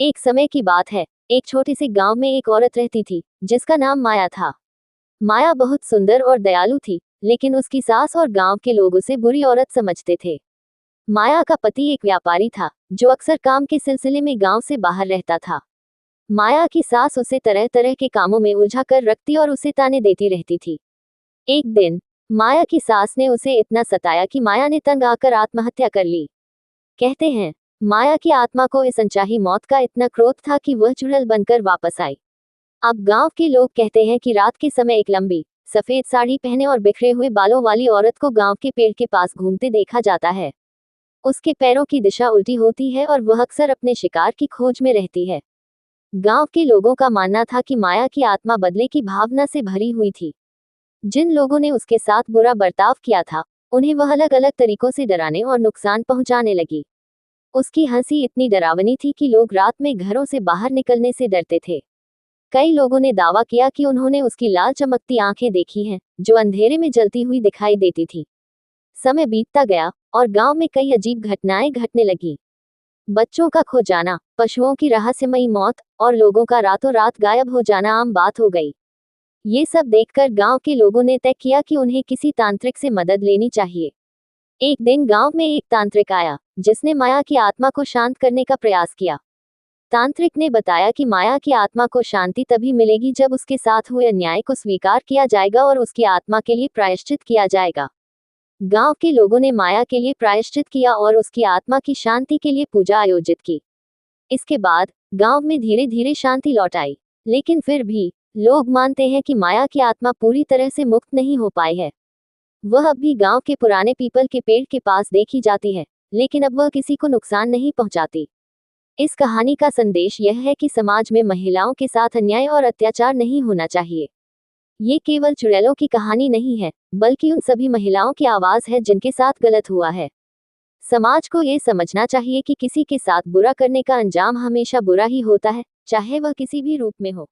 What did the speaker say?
एक समय की बात है। एक छोटे से गांव में एक औरत रहती थी जिसका नाम माया था। माया बहुत सुंदर और दयालु थी, लेकिन उसकी सास और गांव के लोग उसे बुरी औरत समझते थे। माया का पति एक व्यापारी था जो अक्सर काम के सिलसिले में गांव से बाहर रहता था। माया की सास उसे तरह तरह के कामों में उलझा कर रखती और उसे ताने देती रहती थी। एक दिन माया की सास ने उसे इतना सताया कि माया ने तंग आकर आत्महत्या कर ली। कहते हैं, माया की आत्मा को इस अनचाही मौत का इतना क्रोध था कि वह चुड़ैल बनकर वापस आई। अब गांव के लोग कहते हैं कि रात के समय एक लंबी सफेद साड़ी पहने और बिखरे हुए बालों वाली औरत को गांव के पेड़ के पास घूमते देखा जाता है। उसके पैरों की दिशा उल्टी होती है और वह अक्सर अपने शिकार की खोज में रहती है। गांव के लोगों का मानना था कि माया की आत्मा बदले की भावना से भरी हुई थी। जिन लोगों ने उसके साथ बुरा बर्ताव किया था, उन्हें वह अलग अलग तरीकों से डराने और नुकसान पहुंचाने लगी। उसकी हंसी इतनी डरावनी थी कि लोग रात में घरों से बाहर निकलने से डरते थे। कई लोगों ने दावा किया कि उन्होंने उसकी लाल चमकती आंखें देखी हैं, जो अंधेरे में जलती हुई दिखाई देती थी। समय बीतता गया और गांव में कई अजीब घटनाएं घटने लगी। बच्चों का खो जाना, पशुओं की रहस्यमयी मौत और लोगों का रातों रात गायब हो जाना आम बात हो गई। ये सब देखकर गांव के लोगों ने तय किया कि उन्हें किसी तांत्रिक से मदद लेनी चाहिए। एक दिन गांव में एक तांत्रिक आया जिसने माया की आत्मा को शांत करने का प्रयास किया। तांत्रिक ने बताया कि माया की आत्मा को शांति तभी मिलेगी जब उसके साथ हुए अन्याय को स्वीकार किया जाएगा और उसकी आत्मा के लिए प्रायश्चित किया जाएगा। गांव के लोगों ने माया के लिए प्रायश्चित किया और उसकी आत्मा की शांति के लिए पूजा आयोजित की। इसके बाद गांव में धीरे धीरे शांति लौट आई। लेकिन फिर भी लोग मानते हैं कि माया की आत्मा पूरी तरह से मुक्त नहीं हो पाई है। वह अब भी गांव के पुराने पीपल के पेड़ के पास देखी जाती है, लेकिन अब वह किसी को नुकसान नहीं पहुंचाती। इस कहानी का संदेश यह है कि समाज में महिलाओं के साथ अन्याय और अत्याचार नहीं होना चाहिए। ये केवल चुड़ैलों की कहानी नहीं है, बल्कि उन सभी महिलाओं की आवाज है जिनके साथ गलत हुआ है। समाज को ये समझना चाहिए कि किसी के साथ बुरा करने का अंजाम हमेशा बुरा ही होता है, चाहे वह किसी भी रूप में हो।